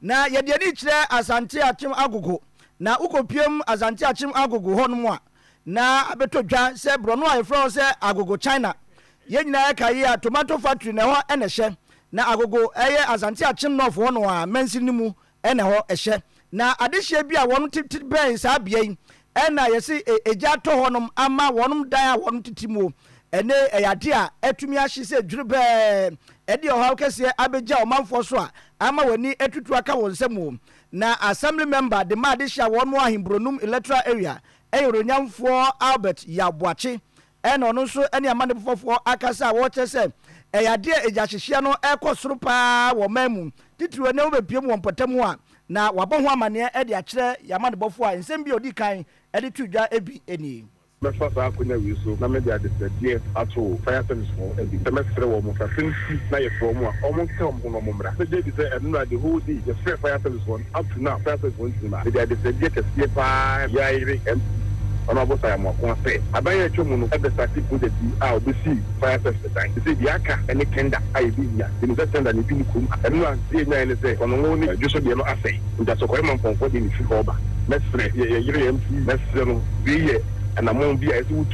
na yɛde ani kyerɛ Asante Akyem Agogo na ukopiem Asante Akyem Agogo hɔ no mu a na abeto dwa sɛ brono a yɛfrɛ sɛ Agogo China yɛnyina yɛka yi a tomato factory na hɔ ɛna hyɛ na Agogo ɛyɛ Asante Akyem North hɔ no a mansi ni mu ɛna hɔ ɛhyɛ na adehye bi a wɔn tete bɛn saa bea yi ɛna yɛsi egya tɔ hɔ nom ama wɔn dan a wɔn tete mu ɛne ɛyade a ɛtumi ahye sɛ dwere bɛɛ ɛde ɔhaw kɛseɛ abegya ɔmanfoɔ so a ama wani etutu aka wɔn nsam na assembly member de ma adehye a wɔn mo ahimbronum electoral area ɛyɛronyamfoɔ Albert Yaboache ɛna ɔno nso ɛne amane fofoɔ akasa a wɔkyɛ sɛ ɛyade egya hyehyɛ no ɛkɔ soro paa wɔ man mu titiri ne wobɛpiem wɔn pɔtam a na wabɔ ho amaneɛ ɛde akyerɛ yamane bɔfo a nsɛm bi odi kan ɛde tu dwa ebi eni mɛfa saa akonya wi so na mɛde adesɛdeɛ ato fire service fo ebi sɛ mɛfrɛ wɔ mo kafin si na yɛfrɛ mo a ɔmo nka ɔmo ho no ɔmo mmra mɛgye di sɛ ɛno na the whole day yɛfrɛ fire service fo up to now fire service fo ntima mɛde adesɛdeɛ kɛseɛ paa yɛayere mp ɔno abɔ saa mo ako sɛ abayɛ atwa mu no ɛbɛ sati project a obesi fire service dan sɛ deɛ aka ɛne tender a yɛbi nya ɛnu sɛ tender ne bi ne kum ɛno a deɛ nya ne sɛ ɔno ngo ne adwoso deɛ no asɛe ntasɔkɔre ma mpɔnfɔ de ne fi hɔ ba mɛfrɛ yɛyere mp mɛfrɛ no bi yɛ and among the as would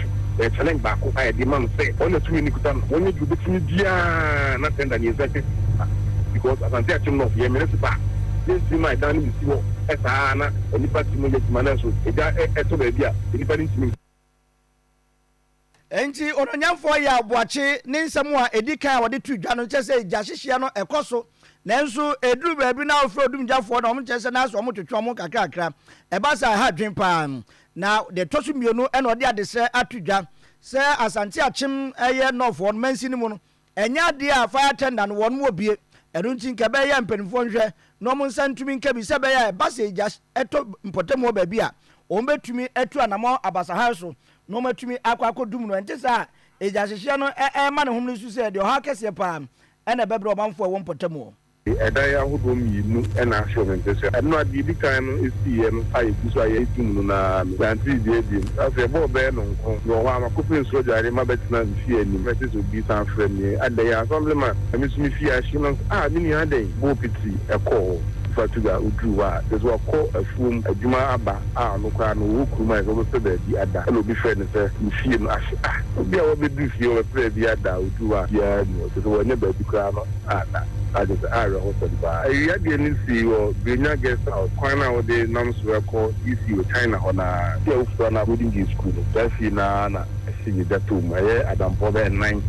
challenge back I demand say on the 2 Nikutan, when you do the media, not than exactly because as I'm telling of your municipal, this is my done with you as Anna, and if I see Manasso, a baby, anybody to me. Enti ononyamfo ya Yaboache ne nsɛm a edi kan a wɔde tu dwa no kyɛ sɛ gyahyehyɛ no ɛkɔ so nanso eduru baabi na ofro odumgyafoɔ na ɔmo kyɛ sɛ na so ɔmo twetwe ɔmo kakrakra ɛba sa ha dwen paa na de toso mienu ɛna ɔde adesɛ atu dwa sɛ Asante Akyem ɛyɛ nɔfoɔ no mansi ni mu no ɛnya ade a fire tender no wɔn mu obie ɛno nti nka bɛyɛ mpanimfoɔ nhwɛ na ɔmo nsa ntumi nka bi sɛ bɛyɛ ɛba sa gya ɛtɔ mpɔtɛm wɔ baabi a ɔmo betumi atu anamɔ abasaha so no matumi akwadum no ente sa eja hyehyɛ no ma ne hom no su sɛ de ɔha kɛseɛ paa ɛna bɛbrɛ ɔmanfo a wɔn pɔtam ɛda ya hodo mienu ɛna ahwɛ me ntɛ sɛ ɛno ade di kan no esiye no ayɛ kuso ayɛ tum no na planti die di afɛ bɔ bɛɛ no nko no ɔhɔ amakɔpɛ nsuo gyare ma bɛtena fie anim mɛte sɛ obi san frɛ me ada ya assemblyman ɛmi so me fie ahye no me ni adɛn bɔ piti ɛkɔ fatuga udru wa deso akɔ afuom adwuma aba no kwa no wo kuruma ɛso bɛ baabi ada ɛna obi frɛ ne sɛ fie no ahye obi a wɔbɛdu fie wɔfrɛ bi ada udru wa ya no deso wɔnyɛ baabi kra no ada adis area hotel ba ya de ni si wo benya guest house kwana wo de nam so rekɔ isi wo China ona ya ufura na boarding school that fi na si ni datum ɛyɛ adampo bɛ 9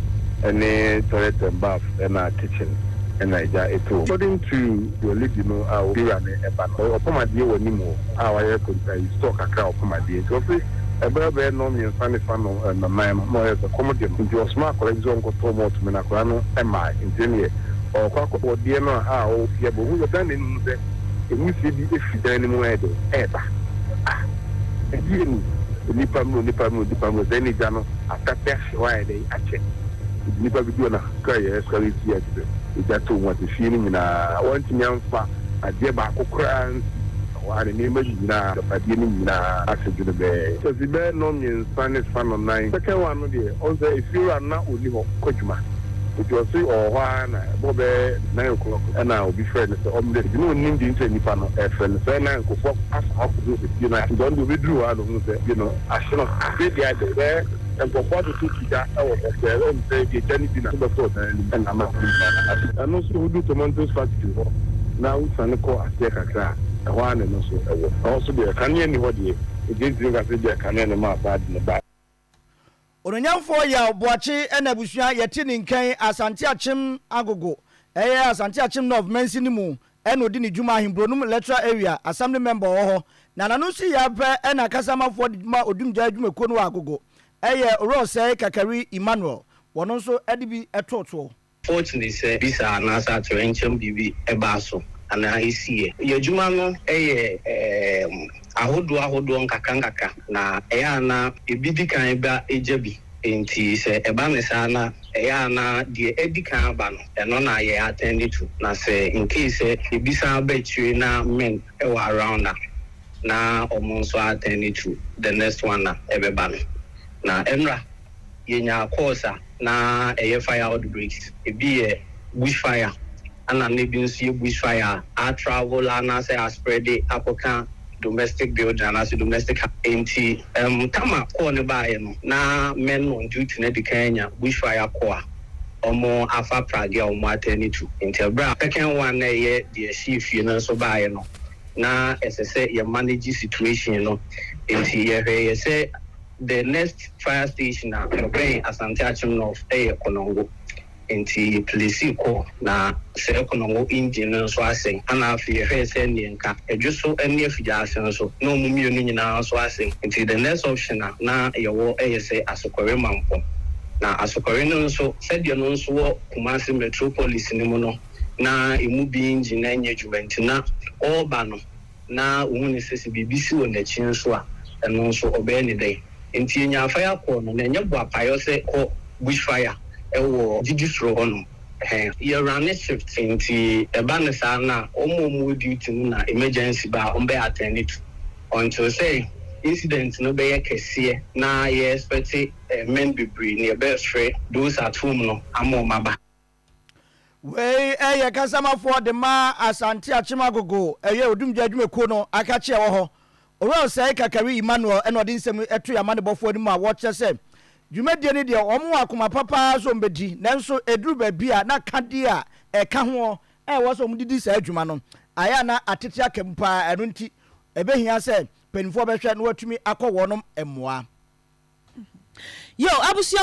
ɛne toilet and bath ɛna kitchen ɛna ja eto according to your lady no our bira ne eba no opomade wɔ ni mu wa yɛ kontai stock akra opomade so fi ɛbɛbɛ no mi nsa ne fa no na man mo yɛ so comedy nti osma akɔla bi so nkoto mo to me na akɔla no ɛma nti ọkọ die no o fie bo hu dan nim se emu se bi efi dan nim edo eba edie ni nipa mu zeni jano atata hwa ede ache nipa bi do na ka ye escalate ya de eja to mo te fie ni na want me amfa ade ba akokora wa ne ma nyina ade ni nyina asejune be so zibe no mi Spanish fan on 9 second one no de on say if you are na oni ho kodwuma it was na bobe 9 o'clock and now be friend so you know nim the internet nipa no friend so na nkofo afa do be na don do be drew out of you know ashino be there there and for to kida e wo there on say the journey bi na so before and na ma and no so do tomatoes factory now we san ko ase kakra e ho ane no so e wo also be kan ye ni ho de e dey drink as dey kan ne ma bad ne ba Ononyamfo Yaboache ena busua yɛte ne nkan Asante Akyem Agogo ɛyɛ Asante Akyem North mansi ni mu ɛna odi ne dwuma ahimbronum electoral area assembly member wɔ hɔ na nanu si yɛpɛ ɛna kasamafo de dwuma odumgya dwuma ko no Agogo ɛyɛ Rose Kakari Emmanuel wɔno nso ɛde bi ɛtoto fortunately sɛ bisa na sa atrencham bibi ɛba so ana esie yɛdwuma no ɛyɛ ahodo nkaka na ɛyɛ na ebidi kan ba ejabi enti sɛ ɛba ne saa na ɛyɛ na de edi kan ba no ɛno na yɛ attend to na sɛ in case ebisa ba tiri na men ɛwɔ around na ɔmo nso attend to the next one na ɛbɛba no na emra yenya course na ɛyɛ fire outbreaks ebi yɛ bushfire ana ne bi nso ye bushfire a travel ana say a spread it apoka domestic building and as domestic anti kama call ne bae no na men on duty na di Kenya bushfire call omo afa prague omo atani to intelbra second one na ye the chief you know so bae no na say ye manage situation no enti ye say the next fire station na Robbery Ashanti Achim North Konongo enti police ko na se Konongo engine so asen ana afi he se nka edwoso ene afija asen so no mumienu nyina so asen enti the next option na yewo say asokore mampo na asokore no so said you no so wo Kumasi metropolis ni mu no na emu bi engine na nya juvent na oba no na uhuni sese bibisi wo na chin so a eno so obe ni dey enti nya fire call no na nya bo apayo se ko bushfire ewo jijisro hono ye run shift enti eba ne sa na omo duty na emergency ba on be attend it until say incident no be kese na ye expect men be bring ne be free those at home no amomaba we kasama for the ma Ashanti Achim Agogo odumdwa adwumekuo no akache wo ho oro say kakari Emmanuel eno de nsem eto ya mane bofo ni mu a wo che se dwumadie ne de omo akoma papa so mbedi nanso eduru ba bia na kade a eka ho wo so mdidi sa adwuma no aya na atete akempa eno nti ebehia se penifo behwe no watumi akọ wonom emoa yo abusu